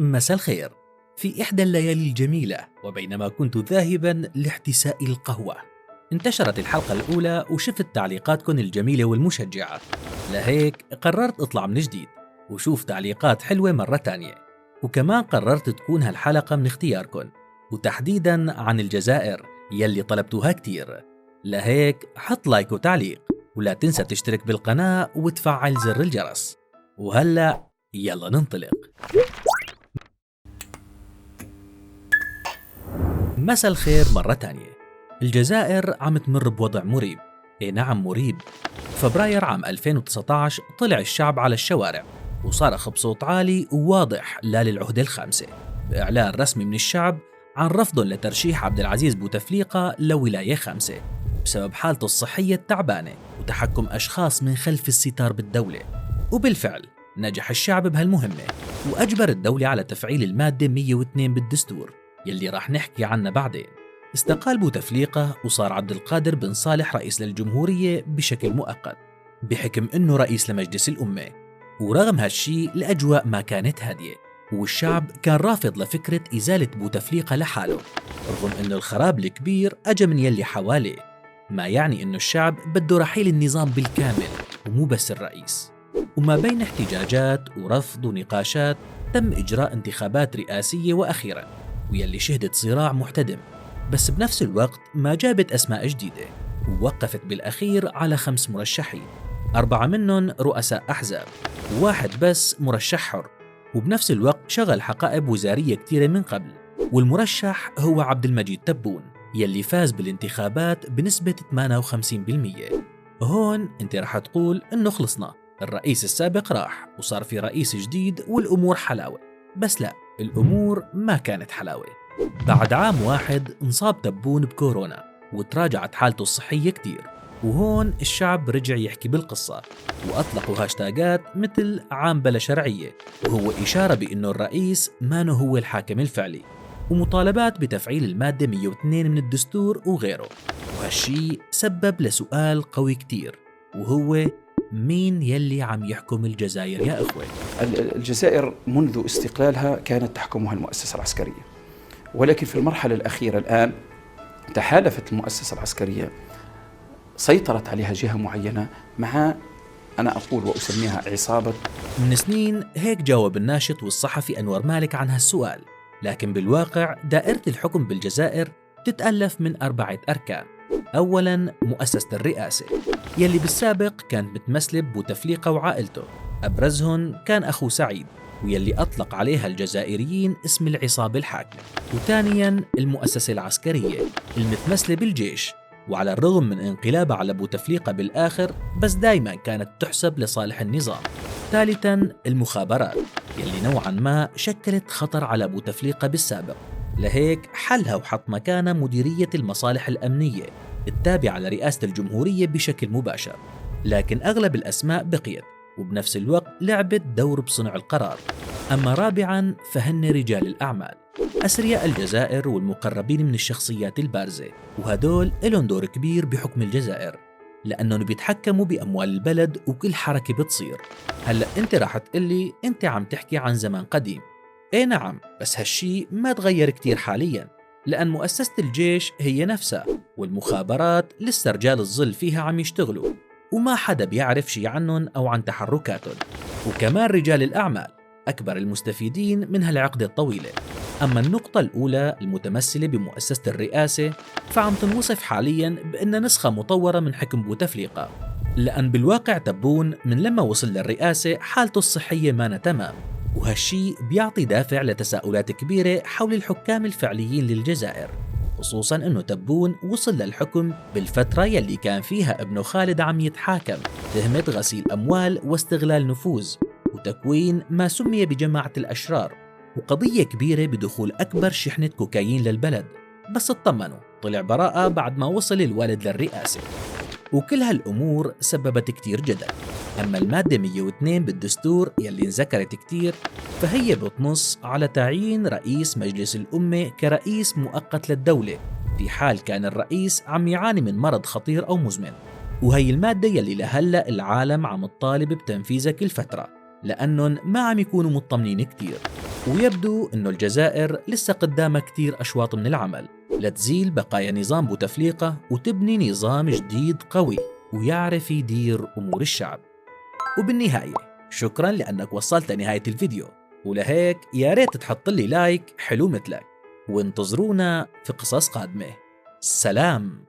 مساء الخير. في إحدى الليالي الجميلة وبينما كنت ذاهبا لاحتساء القهوة انتشرت الحلقة الأولى وشفت تعليقاتكم الجميلة والمشجعة، لهيك قررت أطلع من جديد وشوف تعليقات حلوة مرة تانية. وكمان قررت تكون هالحلقة من اختياركم وتحديدا عن الجزائر يلي طلبتوها كتير، لهيك حط لايك وتعليق ولا تنسى تشترك بالقناة وتفعل زر الجرس. وهلأ يلا ننطلق. مساء الخير مرة تانية. الجزائر عم تمر بوضع مريب، نعم مريب. فبراير عام 2019 طلع الشعب على الشوارع وصرخ بصوت عالي وواضح لا للعهدة الخامسة بإعلان رسمي من الشعب عن رفضهم لترشيح عبد العزيز بوتفليقة لولاية خامسة بسبب حالته الصحية التعبانة وتحكم أشخاص من خلف الستار بالدولة. وبالفعل نجح الشعب بهالمهمة وأجبر الدولة على تفعيل المادة 102 بالدستور يلي راح نحكي عنه بعدين. استقال بوتفليقة وصار عبد القادر بن صالح رئيس للجمهورية بشكل مؤقت بحكم أنه رئيس لمجلس الأمة. ورغم هالشي الأجواء ما كانت هادية والشعب كان رافض لفكرة إزالة بوتفليقة لحاله، رغم أنه الخراب الكبير أجا من يلي حواليه، ما يعني أنه الشعب بده رحيل النظام بالكامل ومو بس الرئيس. وما بين احتجاجات ورفض ونقاشات تم إجراء انتخابات رئاسية وأخيرا ويلي شهدت صراع محتدم، بس بنفس الوقت ما جابت أسماء جديدة ووقفت بالأخير على 5 مرشحين، 4 منهم رؤساء أحزاب وواحد بس مرشح حر، وبنفس الوقت شغل حقائب وزارية كتيرة من قبل. والمرشح هو عبد المجيد تبون يلي فاز بالانتخابات بنسبة 58%. هون انت رح تقول انه خلصنا، الرئيس السابق راح وصار في رئيس جديد والأمور حلاوة، بس لا، الأمور ما كانت حلاوة. بعد عام واحد انصاب تبون بكورونا وتراجعت حالته الصحية كتير، وهون الشعب رجع يحكي بالقصة وأطلقوا هاشتاجات مثل عام بلا شرعية، وهو إشارة بأنه الرئيس مانو هو الحاكم الفعلي، ومطالبات بتفعيل المادة 102 من الدستور وغيره. وهالشي سبب لسؤال قوي كتير، وهو مين يلي عم يحكم الجزائر يا إخوة؟ الجزائر منذ استقلالها كانت تحكمها المؤسسة العسكرية، ولكن في المرحلة الأخيرة الآن تحالفت المؤسسة العسكرية، سيطرت عليها جهة معينة مع، أنا أقول وأسميها عصابة. من سنين هيك جاوب الناشط والصحفي أنور مالك عن هالسؤال، لكن بالواقع دائرة الحكم بالجزائر تتألف من 4 أركان. أولاً مؤسسة الرئاسة يلي بالسابق كانت متمثلة بوتفليقة وعائلته، أبرزهم كان أخو سعيد ويلي أطلق عليها الجزائريين اسم العصابة الحاكمة. وثانياً المؤسسة العسكرية المتمثلة بالجيش، وعلى الرغم من انقلابها على بوتفليقة بالآخر بس دايماً كانت تحسب لصالح النظام. ثالثاً المخابرات يلي نوعاً ما شكلت خطر على بوتفليقة بالسابق، لهيك حلها وحط مكانها مديرية المصالح الأمنية التابعة لرئاسة الجمهورية بشكل مباشر، لكن أغلب الأسماء بقيت وبنفس الوقت لعبت دور بصنع القرار. أما رابعاً فهن رجال الأعمال، أثرياء الجزائر والمقربين من الشخصيات البارزة، وهدول إلهم دور كبير بحكم الجزائر لأنهم بيتحكموا بأموال البلد وكل حركة بتصير. هلأ أنت راح تقلي أنت عم تحكي عن زمان قديم، نعم، بس هالشي ما تغير كتير حالياً، لأن مؤسسة الجيش هي نفسها والمخابرات لسه رجال الظل فيها عم يشتغلوا وما حدا بيعرف شي عنهم أو عن تحركاتهم. وكمان رجال الأعمال أكبر المستفيدين من هالعقدة الطويلة. أما النقطة الأولى المتمثلة بمؤسسة الرئاسة فعم تنوصف حالياً بأن نسخة مطورة من حكم بوتفليقة، لأن بالواقع تبون من لما وصل للرئاسة حالته الصحية ما تمام، وهالشي بيعطي دافع لتساؤلات كبيرة حول الحكام الفعليين للجزائر، خصوصاً أنه تبون وصل للحكم بالفترة يلي كان فيها ابنه خالد عم يتحاكم تهمة غسيل أموال واستغلال نفوذ وتكوين ما سمي بجماعة الأشرار، وقضية كبيرة بدخول أكبر شحنة كوكايين للبلد، بس اطمنوا طلع براءة بعد ما وصل الوالد للرئاسة. وكل هالأمور سببت كتير جدل. أما المادة 102 بالدستور يلي انذكرت كتير فهي بتنص على تعيين رئيس مجلس الأمة كرئيس مؤقت للدولة في حال كان الرئيس عم يعاني من مرض خطير أو مزمن، وهي المادة يلي لهلأ العالم عم تطالب بتنفيذها كل فترة لأنهم ما عم يكونوا مطمنين كتير. ويبدو إنه الجزائر لسه قدامها كتير أشواط من العمل لتزيل بقايا نظام بوتفليقة وتبني نظام جديد قوي ويعرف يدير أمور الشعب. وبالنهاية شكرا لأنك وصلت لنهاية الفيديو، ولهيك يا ريت تحط لي لايك حلو مثلك، وانتظرونا في قصص قادمة. سلام.